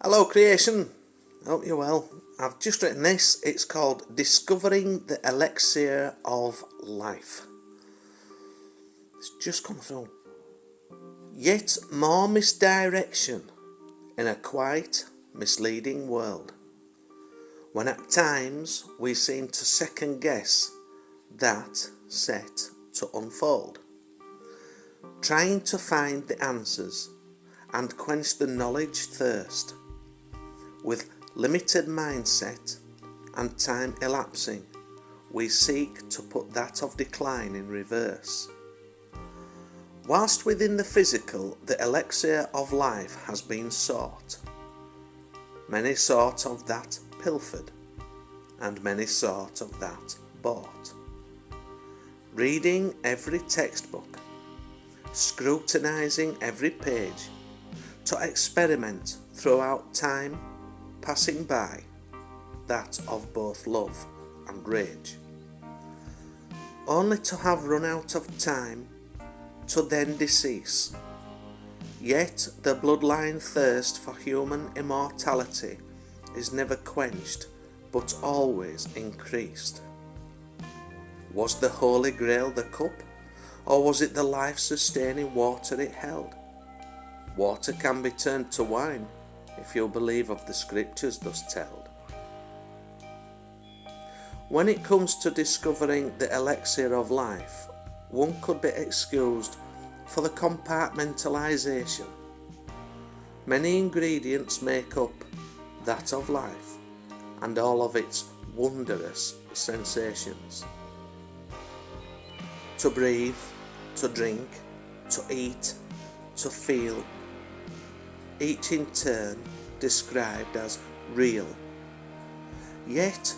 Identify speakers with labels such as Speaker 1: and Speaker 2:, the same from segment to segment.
Speaker 1: Hello creation, hope you're well. I've just written this, it's called Discovering the Elixir of Life. It's just come through. Yet more misdirection in a quite misleading world, when at times we seem to second guess that set to unfold, trying to find the answers and quench the knowledge thirst. With limited mindset and time elapsing, we seek to put that of decline in reverse. Whilst within the physical the elixir of life has been sought, many sought of that pilfered, and many sought of that bought. Reading every textbook, scrutinising every page, to experiment throughout time passing by, that of both love and rage, only to have run out of time to then decease. Yet the bloodline thirst for human immortality is never quenched, but always increased. Was the Holy Grail the cup, or was it the life-sustaining water it held? Water can be turned to wine, if you believe of the scriptures thus telled. When it comes to discovering the elixir of life, one could be excused for the compartmentalisation. Many ingredients make up that of life and all of its wondrous sensations. To breathe, to drink, to eat, to feel, each in turn described as real. Yet,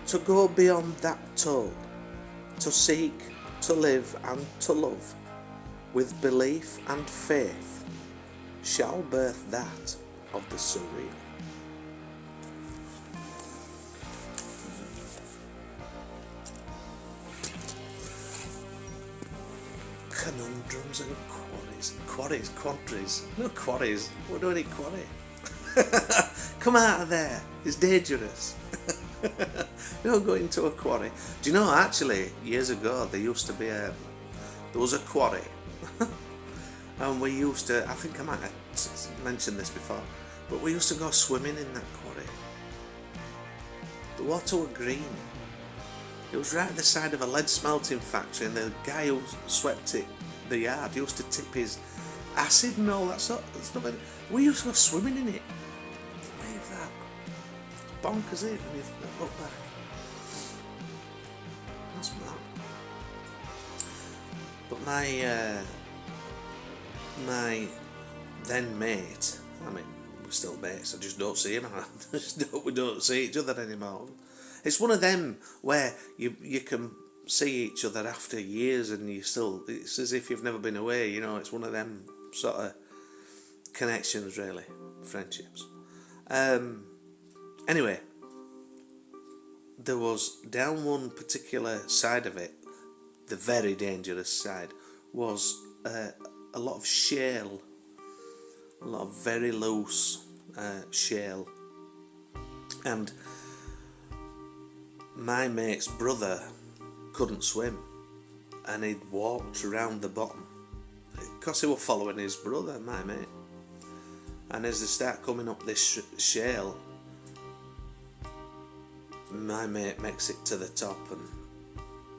Speaker 1: to go beyond that told, to seek, to live and to love, with belief and faith, shall birth that of the surreal. Conundrums and quandaries. No quarries. What do I need quarry? Come out of there. It's dangerous. Don't go into a quarry. Do you know, actually, years ago, there was a quarry. And we used to, I think I might have mentioned this before, but we used to go swimming in that quarry. The water was green. It was right at the side of a lead smelting factory, and the guy who swept the yard used to tip his acid and all that sort of stuff in. We used to go swimming in it. Believe that. Bonkers, it when you look back. That's mad. But my then mate, I mean, we're still mates, I just don't see him. We don't see each other anymore. It's one of them where you can see each other after years and it's as if you've never been away, you know. It's one of them sort of connections, really, friendships. Anyway, there was down one particular side of it, the very dangerous side, was a lot of shale, a lot of very loose shale, and my mate's brother couldn't swim, and he'd walked around the bottom because he was following his brother, my mate. And as they start coming up this shale, my mate makes it to the top, and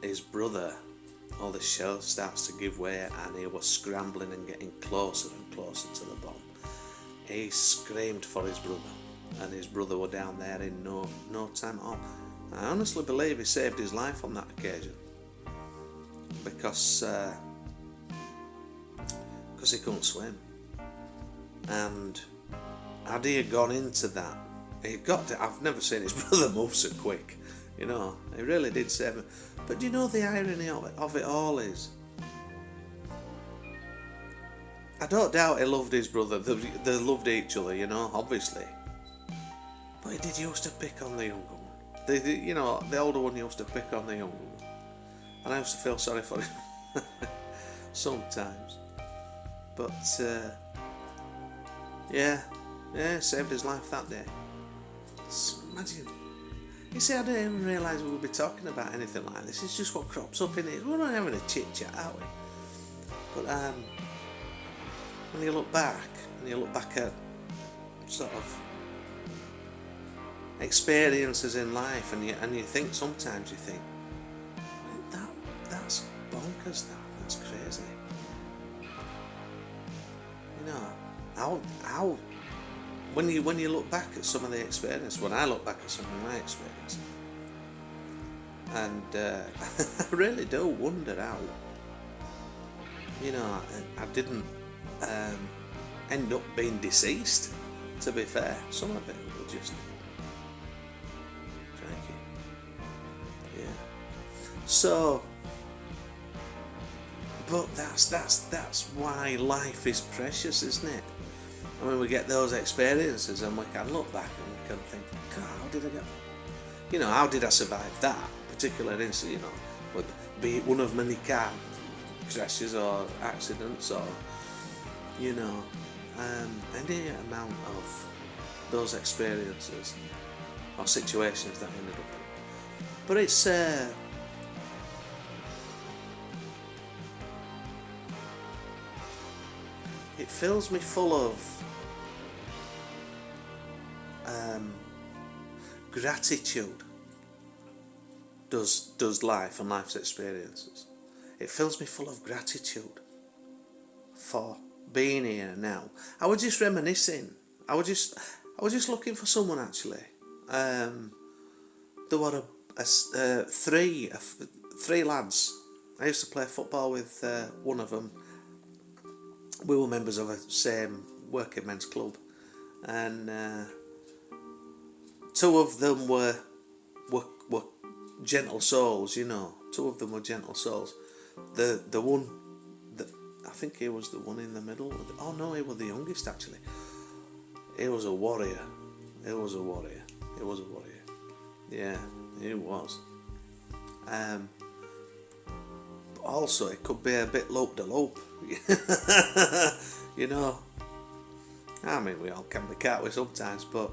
Speaker 1: his brother, all the shale starts to give way, and he was scrambling and getting closer and closer to the bottom. He screamed for his brother, and his brother were down there in no time at all. I honestly believe he saved his life on that occasion, because he couldn't swim. And had he gone into that, I've never seen his brother move so quick, you know. He really did save him. But do you know the irony of it all is, I don't doubt he loved his brother. They loved each other, you know, obviously. But he did used to pick on the younger one. The older one used to pick on the younger one, and I used to feel sorry for him sometimes. But yeah, Yeah, saved his life that day. Imagine. You see, I didn't even realise we would be talking about anything like this. It's just what crops up in it. We're not having a chit chat, are we? But when you look back, at sort of experiences in life, and you think sometimes that's bonkers. That's crazy. You know, how when you look back at some of the experience, when I look back at some of my experience, and I really do wonder how, you know, I didn't end up being deceased, to be fair. Some of it was just crikey. Yeah. So, but that's why life is precious, isn't it? And when we get those experiences and we can look back and we can think, God, how did I get, you know, how did I survive that particular incident, you know, be it one of many car crashes or accidents, or, you know, any amount of those experiences or situations that I ended up in. But it's it fills me full of gratitude. Does life and life's experiences. It fills me full of gratitude for being here now. I was just reminiscing. I was just looking for someone, actually. There were three lads. I used to play football with one of them. We were members of a same working men's club, and two of them were gentle souls, you know. Two of them were gentle souls. The one, I think he was the one in the middle. Oh no, he was the youngest, actually. He was a warrior. Yeah, he was. Also, it could be a bit lope-de-lope. You know. I mean, we all can be, can't we, sometimes, but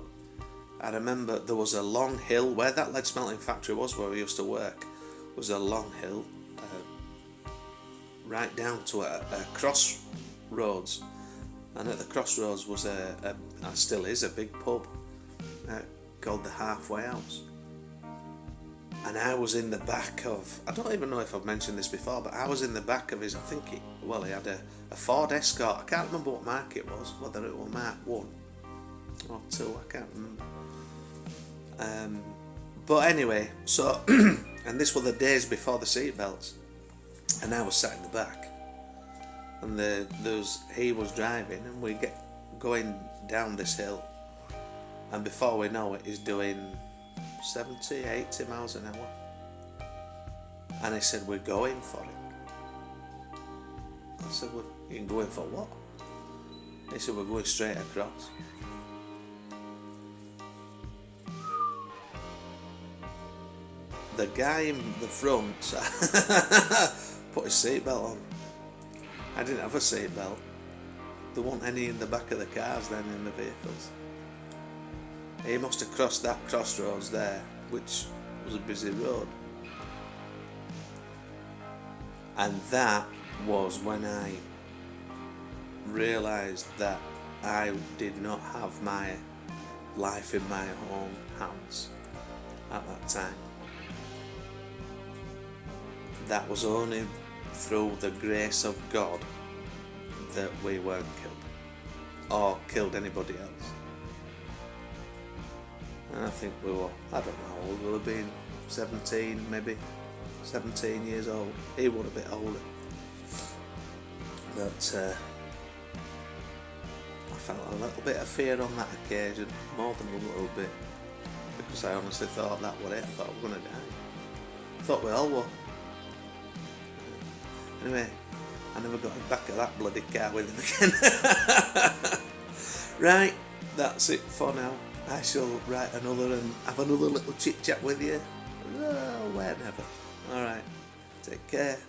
Speaker 1: I remember there was a long hill where that lead smelting factory was, where we used to work, was a long hill right down to a crossroads, and at the crossroads was still is a big pub called the Halfway House. And I was in the back of, I don't even know if I've mentioned this before, but I was in the back of his, he had a Ford Escort. I can't remember what mark it was, whether it was Mark 1 or 2, I can't remember. But anyway, so, and this were the days before the seatbelts, and I was sat in the back, and he was driving, and we get going down this hill, and before we know it, he's doing 70, 80 miles an hour. And he said, we're going for it. I said, well, you can go in for what? He said, we're going straight across. The guy in the front put his seatbelt on. I didn't have a seatbelt. There weren't any in the back of the cars then, in the vehicles. He must have crossed that crossroads there, which was a busy road. And that was when I realised that I did not have my life in my own hands at that time. That was only through the grace of God that we weren't killed, or killed anybody else. And I think we were, I don't know, we would have been 17, maybe 17 years old. He was a bit older. But I felt a little bit of fear on that occasion, more than a little bit, because I honestly thought that was it. I thought we were going to die. I thought we all were. Anyway, I never got back at that bloody car with him again. Right, that's it for now. I shall write another and have another little chit chat with you. Oh, whenever. Alright, take care.